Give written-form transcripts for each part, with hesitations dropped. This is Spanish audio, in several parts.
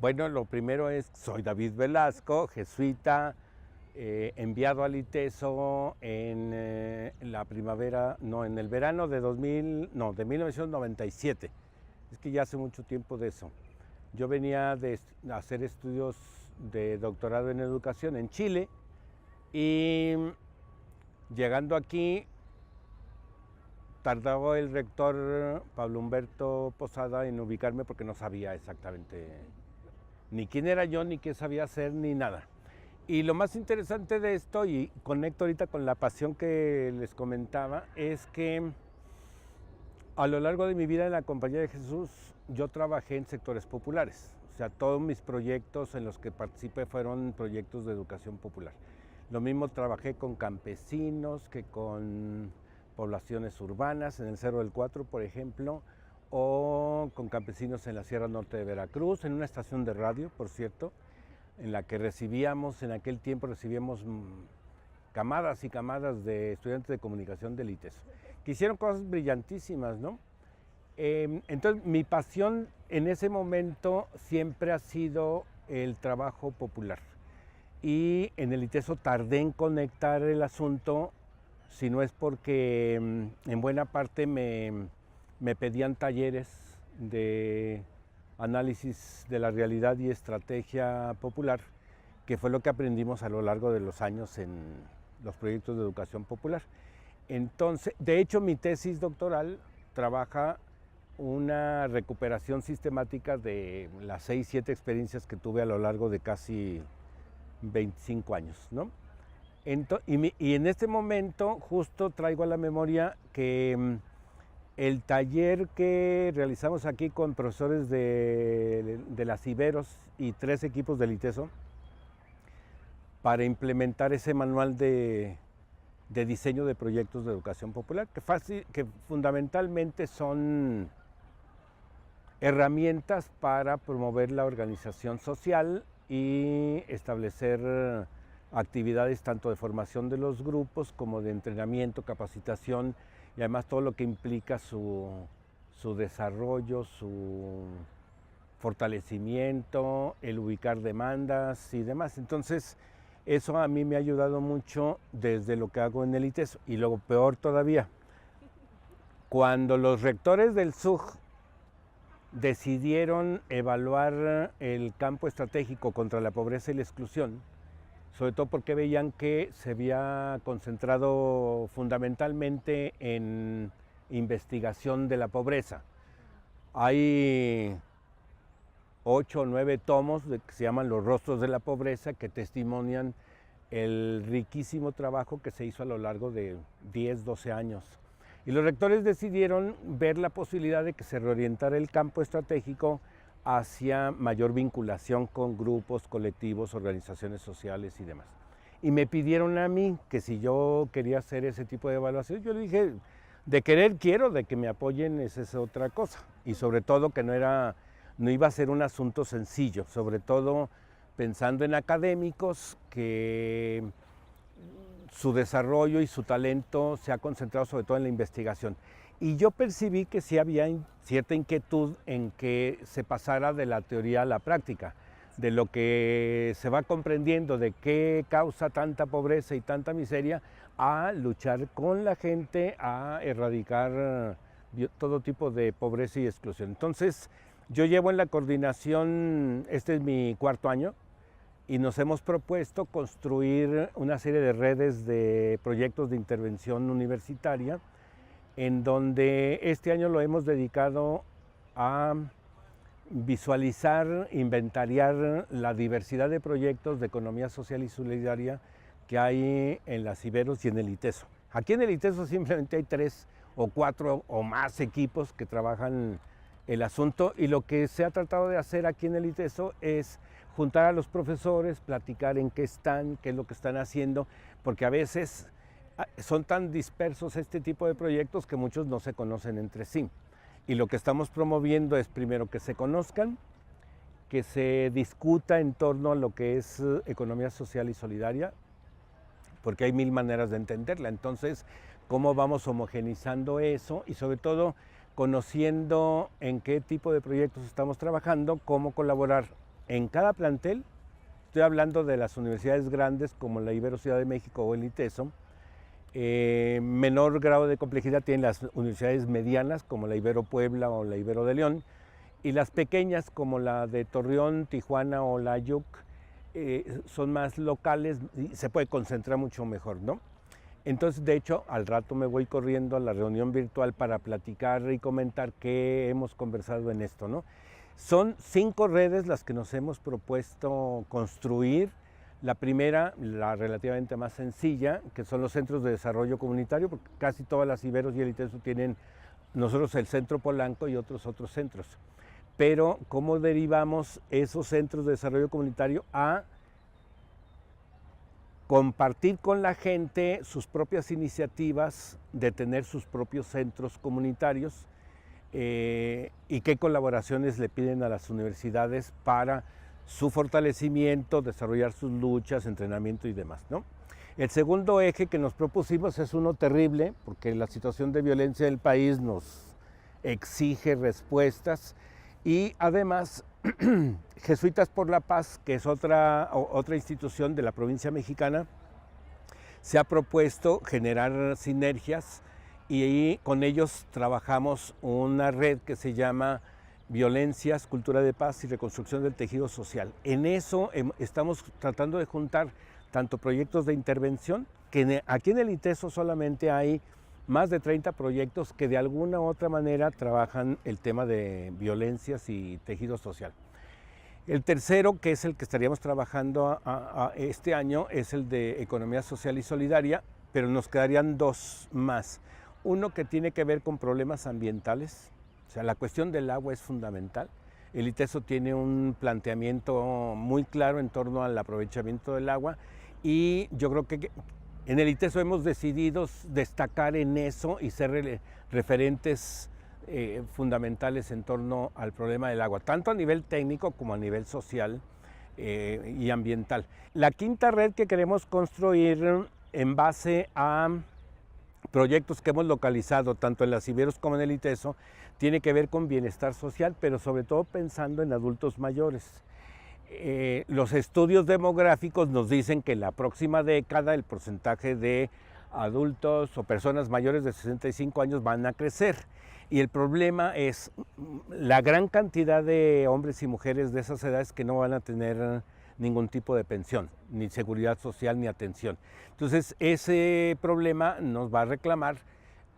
Bueno, lo primero es, soy David Velasco, jesuita, enviado al ITESO en la primavera, no, en el verano de 1997. Es que ya hace mucho tiempo de eso. Yo venía de hacer estudios de doctorado en educación en Chile y llegando aquí tardaba el rector Pablo Humberto Posada en ubicarme porque no sabía exactamente ni quién era yo, ni qué sabía hacer, ni nada. Y lo más interesante de esto, y conecto ahorita con la pasión que les comentaba, es que a lo largo de mi vida en la Compañía de Jesús, yo trabajé en sectores populares. O sea, todos mis proyectos en los que participé fueron proyectos de educación popular. Lo mismo trabajé con campesinos que con poblaciones urbanas, en el Cerro del Cuatro, por ejemplo, o con campesinos en la Sierra Norte de Veracruz, en una estación de radio, por cierto, en la que recibíamos, en aquel tiempo recibíamos camadas y camadas de estudiantes de comunicación del ITESO, que hicieron cosas brillantísimas, ¿no? Entonces, mi pasión en ese momento siempre ha sido el trabajo popular. Y en el ITESO tardé en conectar el asunto, si no es porque en buena parte me pedían talleres de análisis de la realidad y estrategia popular, que fue lo que aprendimos a lo largo de los años en los proyectos de educación popular. Entonces, de hecho, mi tesis doctoral trabaja una recuperación sistemática de las 6, 7 experiencias que tuve a lo largo de casi 25 años, ¿no? Y en este momento justo traigo a la memoria que el taller que realizamos aquí con profesores de las Iberos y 3 equipos del ITESO para implementar ese manual de diseño de proyectos de educación popular, que fundamentalmente son herramientas para promover la organización social y establecer actividades tanto de formación de los grupos como de entrenamiento, capacitación y además todo lo que implica su desarrollo, su fortalecimiento, el ubicar demandas y demás. Entonces, eso a mí me ha ayudado mucho desde lo que hago en el ITESO. Y luego, peor todavía, cuando los rectores del SUG decidieron evaluar el campo estratégico contra la pobreza y la exclusión, sobre todo porque veían que se había concentrado fundamentalmente en investigación de la pobreza. Hay 8 o 9 tomos que se llaman Los rostros de la pobreza, que testimonian el riquísimo trabajo que se hizo a lo largo de 10, 12 años. Y los rectores decidieron ver la posibilidad de que se reorientara el campo estratégico hacia mayor vinculación con grupos, colectivos, organizaciones sociales y demás. Y me pidieron a mí que si yo quería hacer ese tipo de evaluación, yo le dije, de querer quiero, de que me apoyen esa es otra cosa. Y sobre todo que no iba a ser un asunto sencillo, sobre todo pensando en académicos que su desarrollo y su talento se ha concentrado sobre todo en la investigación. Y yo percibí que sí había cierta inquietud en que se pasara de la teoría a la práctica, de lo que se va comprendiendo de qué causa tanta pobreza y tanta miseria, a luchar con la gente, a erradicar todo tipo de pobreza y exclusión. Entonces, yo llevo en la coordinación, este es mi 4º año, y nos hemos propuesto construir una serie de redes de proyectos de intervención universitaria, en donde este año lo hemos dedicado a visualizar, inventariar la diversidad de proyectos de economía social y solidaria que hay en las Iberos y en el ITESO. Aquí en el ITESO simplemente hay 3 o 4 o más equipos que trabajan el asunto, y lo que se ha tratado de hacer aquí en el ITESO es juntar a los profesores, platicar en qué están, qué es lo que están haciendo, porque a veces son tan dispersos este tipo de proyectos que muchos no se conocen entre sí. Y lo que estamos promoviendo es primero que se conozcan, que se discuta en torno a lo que es economía social y solidaria, porque hay 1000 maneras de entenderla. Entonces, cómo vamos homogenizando eso y sobre todo conociendo en qué tipo de proyectos estamos trabajando, cómo colaborar en cada plantel, estoy hablando de las universidades grandes como la Ibero Ciudad de México o el ITESO, menor grado de complejidad tienen las universidades medianas como la Ibero Puebla o la Ibero de León, y las pequeñas como la de Torreón, Tijuana o la YUC son más locales y se puede concentrar mucho mejor, ¿no? Entonces, de hecho, al rato me voy corriendo a la reunión virtual para platicar y comentar qué hemos conversado en esto, ¿no? Son 5 redes las que nos hemos propuesto construir. La primera, la relativamente más sencilla, que son los centros de desarrollo comunitario, porque casi todas las Iberos y el ITESO tienen, nosotros el Centro Polanco y otros centros. Pero, ¿cómo derivamos esos centros de desarrollo comunitario a compartir con la gente sus propias iniciativas de tener sus propios centros comunitarios y qué colaboraciones le piden a las universidades para su fortalecimiento, desarrollar sus luchas, entrenamiento y demás, ¿no? El segundo eje que nos propusimos es uno terrible, porque la situación de violencia del país nos exige respuestas y además Jesuitas por la Paz, que es otra institución de la provincia mexicana, se ha propuesto generar sinergias y con ellos trabajamos una red que se llama Violencias, Cultura de Paz y Reconstrucción del Tejido Social. En eso estamos tratando de juntar tanto proyectos de intervención, que aquí en el ITESO solamente hay más de 30 proyectos que de alguna u otra manera trabajan el tema de violencias y tejido social. El tercero, que es el que estaríamos trabajando este año, es el de Economía Social y Solidaria, pero nos quedarían 2 más. Uno que tiene que ver con problemas ambientales, o sea, la cuestión del agua es fundamental. El ITESO tiene un planteamiento muy claro en torno al aprovechamiento del agua y yo creo que en el ITESO hemos decidido destacar en eso y ser referentes fundamentales en torno al problema del agua, tanto a nivel técnico como a nivel social y ambiental. La quinta red que queremos construir en base a proyectos que hemos localizado tanto en las Iberos como en el ITESO tiene que ver con bienestar social, pero sobre todo pensando en adultos mayores. Los estudios demográficos nos dicen que en la próxima década el porcentaje de adultos o personas mayores de 65 años van a crecer. Y el problema es la gran cantidad de hombres y mujeres de esas edades que no van a tener ningún tipo de pensión, ni seguridad social, ni atención. Entonces, ese problema nos va a reclamar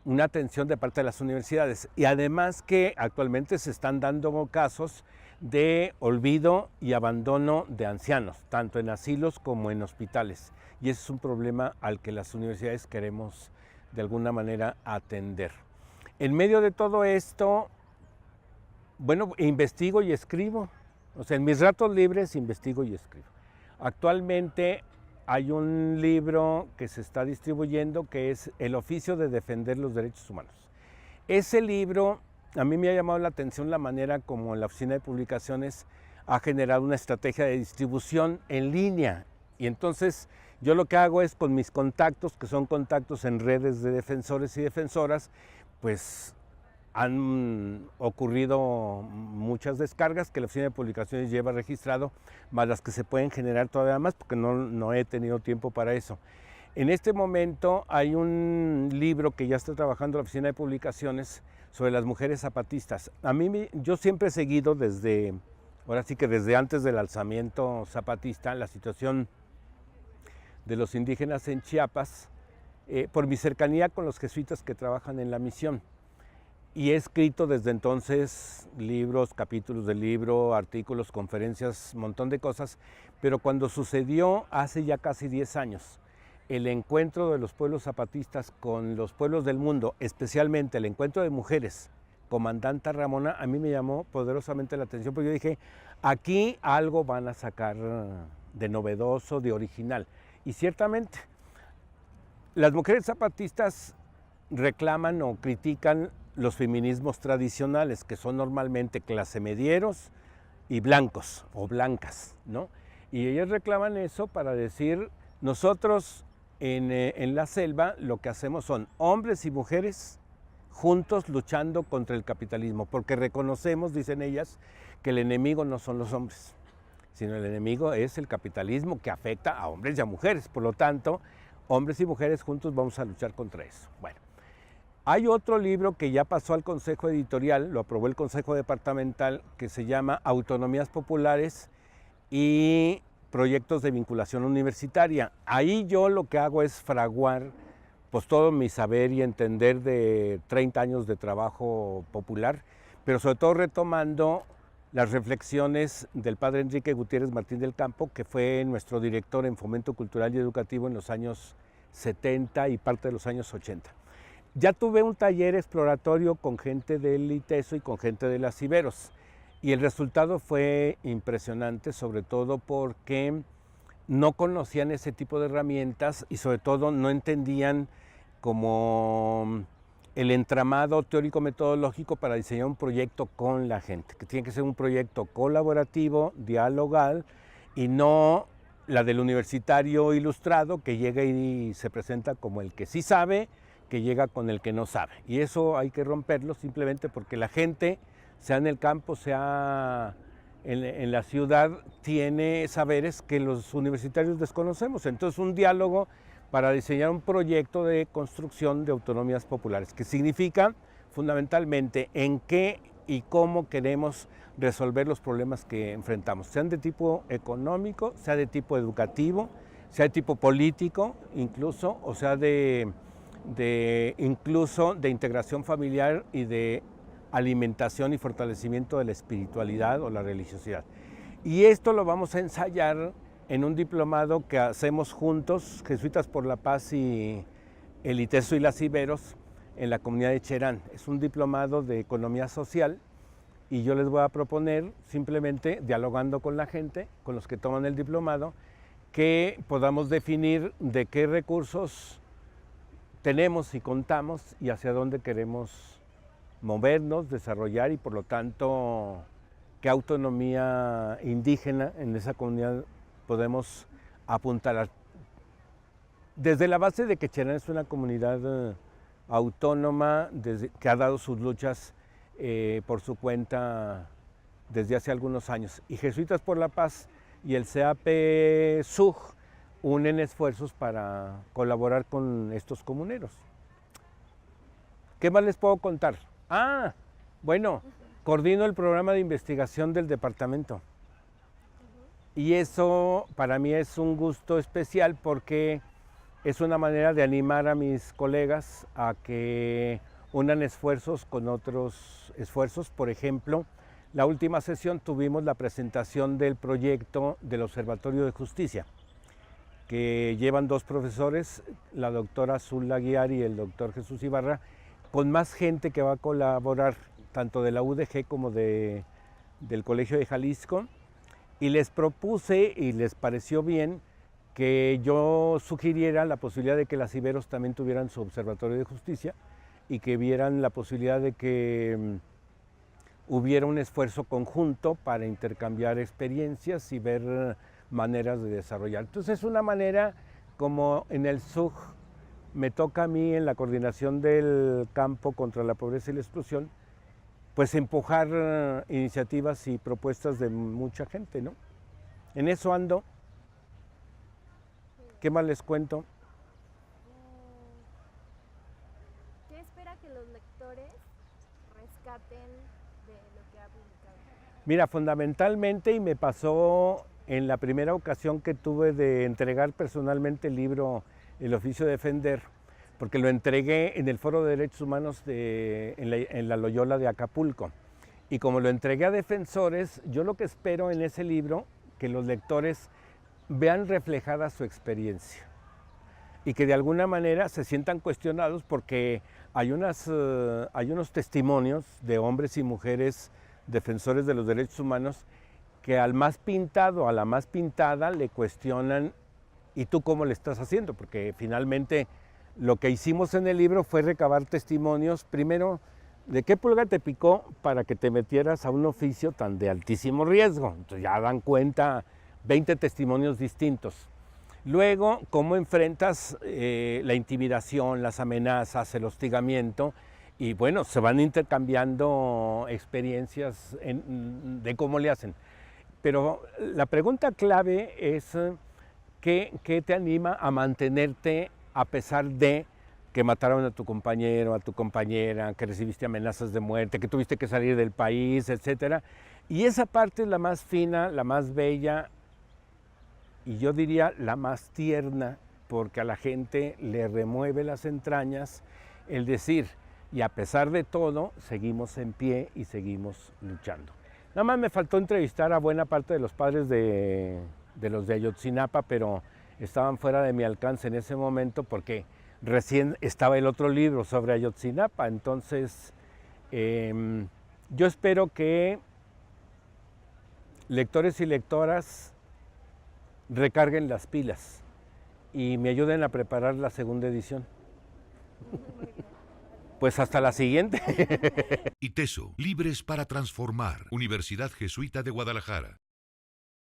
una atención de parte de las universidades. Y además que actualmente se están dando casos de olvido y abandono de ancianos, tanto en asilos como en hospitales. Y ese es un problema al que las universidades queremos de alguna manera atender. En medio de todo esto, bueno, investigo y escribo. O sea, en mis ratos libres investigo y escribo. Actualmente hay un libro que se está distribuyendo que es El oficio de defender los derechos humanos. Ese libro, a mí me ha llamado la atención la manera como la Oficina de Publicaciones ha generado una estrategia de distribución en línea. Y entonces yo lo que hago es con mis contactos, que son contactos en redes de defensores y defensoras, pues han ocurrido muchas descargas que la Oficina de Publicaciones lleva registrado, más las que se pueden generar todavía más, porque no he tenido tiempo para eso. En este momento hay un libro que ya está trabajando la Oficina de Publicaciones sobre las mujeres zapatistas. Yo siempre he seguido ahora sí que desde antes del alzamiento zapatista, la situación de los indígenas en Chiapas, por mi cercanía con los jesuitas que trabajan en la misión. Y he escrito desde entonces libros, capítulos de libro, artículos, conferencias, un montón de cosas, pero cuando sucedió hace ya casi 10 años, el encuentro de los pueblos zapatistas con los pueblos del mundo, especialmente el encuentro de mujeres, comandanta Ramona, a mí me llamó poderosamente la atención, porque yo dije, aquí algo van a sacar de novedoso, de original. Y ciertamente, las mujeres zapatistas reclaman o critican los feminismos tradicionales, que son normalmente clase medieros y blancos o blancas, ¿no? Y ellas reclaman eso para decir, nosotros en la selva lo que hacemos son hombres y mujeres juntos luchando contra el capitalismo, porque reconocemos, dicen ellas, que el enemigo no son los hombres, sino el enemigo es el capitalismo que afecta a hombres y a mujeres. Por lo tanto, hombres y mujeres juntos vamos a luchar contra eso. Bueno, hay otro libro que ya pasó al Consejo Editorial, lo aprobó el Consejo Departamental, que se llama Autonomías Populares y Proyectos de Vinculación Universitaria. Ahí yo lo que hago es fraguar pues todo mi saber y entender de 30 años de trabajo popular, pero sobre todo retomando las reflexiones del padre Enrique Gutiérrez Martín del Campo, que fue nuestro director en Fomento Cultural y Educativo en los años 70 y parte de los años 80. Ya tuve un taller exploratorio con gente del ITESO y con gente de las Iberos, y el resultado fue impresionante, sobre todo porque no conocían ese tipo de herramientas y sobre todo no entendían como el entramado teórico-metodológico para diseñar un proyecto con la gente, que tiene que ser un proyecto colaborativo, dialogal, y no la del universitario ilustrado que llega y se presenta como el que sí sabe, que llega con el que no sabe. Y eso hay que romperlo simplemente porque la gente, sea en el campo, sea en la ciudad, tiene saberes que los universitarios desconocemos. Entonces, un diálogo para diseñar un proyecto de construcción de autonomías populares, que significa fundamentalmente en qué y cómo queremos resolver los problemas que enfrentamos, sean de tipo económico, sea de tipo educativo, sea de tipo político incluso, o sea incluso de integración familiar y de alimentación y fortalecimiento de la espiritualidad o la religiosidad. Y esto lo vamos a ensayar en un diplomado que hacemos juntos, Jesuitas por la Paz y el ITESO y las Iberos, en la comunidad de Cherán. Es un diplomado de economía social y yo les voy a proponer, simplemente dialogando con la gente, con los que toman el diplomado, que podamos definir de qué recursos tenemos y contamos y hacia dónde queremos movernos, desarrollar y por lo tanto qué autonomía indígena en esa comunidad podemos apuntalar. Desde la base de que Cherán es una comunidad autónoma que ha dado sus luchas por su cuenta desde hace algunos años. Y Jesuitas por la Paz y el CAP-SUG unen esfuerzos para colaborar con estos comuneros. ¿Qué más les puedo contar? Bueno, coordino el programa de investigación del departamento. Y eso para mí es un gusto especial porque es una manera de animar a mis colegas a que unan esfuerzos con otros esfuerzos. Por ejemplo, la última sesión tuvimos la presentación del proyecto del Observatorio de Justicia, que llevan dos profesores, la doctora Azul Aguiar y el doctor Jesús Ibarra, con más gente que va a colaborar, tanto de la UDG como del Colegio de Jalisco, y les propuse y les pareció bien que yo sugiriera la posibilidad de que las Iberos también tuvieran su observatorio de justicia y que vieran la posibilidad de que hubiera un esfuerzo conjunto para intercambiar experiencias y ver maneras de desarrollar. Entonces es una manera como en el SUG me toca a mí en la coordinación del campo contra la pobreza y la exclusión, pues empujar iniciativas y propuestas de mucha gente, ¿no? En eso ando. ¿Qué más les cuento? ¿Qué espera que los lectores rescaten de lo que ha publicado? Mira, fundamentalmente, y me pasó en la primera ocasión que tuve de entregar personalmente el libro El Oficio de Defender, porque lo entregué en el Foro de Derechos Humanos en la Loyola de Acapulco. Y como lo entregué a defensores, yo lo que espero en ese libro, que los lectores vean reflejada su experiencia y que de alguna manera se sientan cuestionados porque hay unos testimonios de hombres y mujeres defensores de los derechos humanos que al más pintado, a la más pintada le cuestionan ¿y tú cómo le estás haciendo? Porque finalmente lo que hicimos en el libro fue recabar testimonios, primero, ¿de qué pulga te picó para que te metieras a un oficio tan de altísimo riesgo? Entonces ya dan cuenta 20 testimonios distintos. Luego, ¿cómo enfrentas la intimidación, las amenazas, el hostigamiento? Y bueno, se van intercambiando experiencias de cómo le hacen. Pero la pregunta clave es ¿qué te anima a mantenerte a pesar de que mataron a tu compañero, a tu compañera, que recibiste amenazas de muerte, que tuviste que salir del país, etcétera? Y esa parte es la más fina, la más bella y yo diría la más tierna, porque a la gente le remueve las entrañas el decir, y a pesar de todo, seguimos en pie y seguimos luchando. Nada más me faltó entrevistar a buena parte de los padres de los de Ayotzinapa, pero estaban fuera de mi alcance en ese momento porque recién estaba el otro libro sobre Ayotzinapa. Entonces, yo espero que lectores y lectoras recarguen las pilas y me ayuden a preparar la segunda edición. Pues hasta la siguiente. ITESO, libres para transformar. Universidad Jesuita de Guadalajara.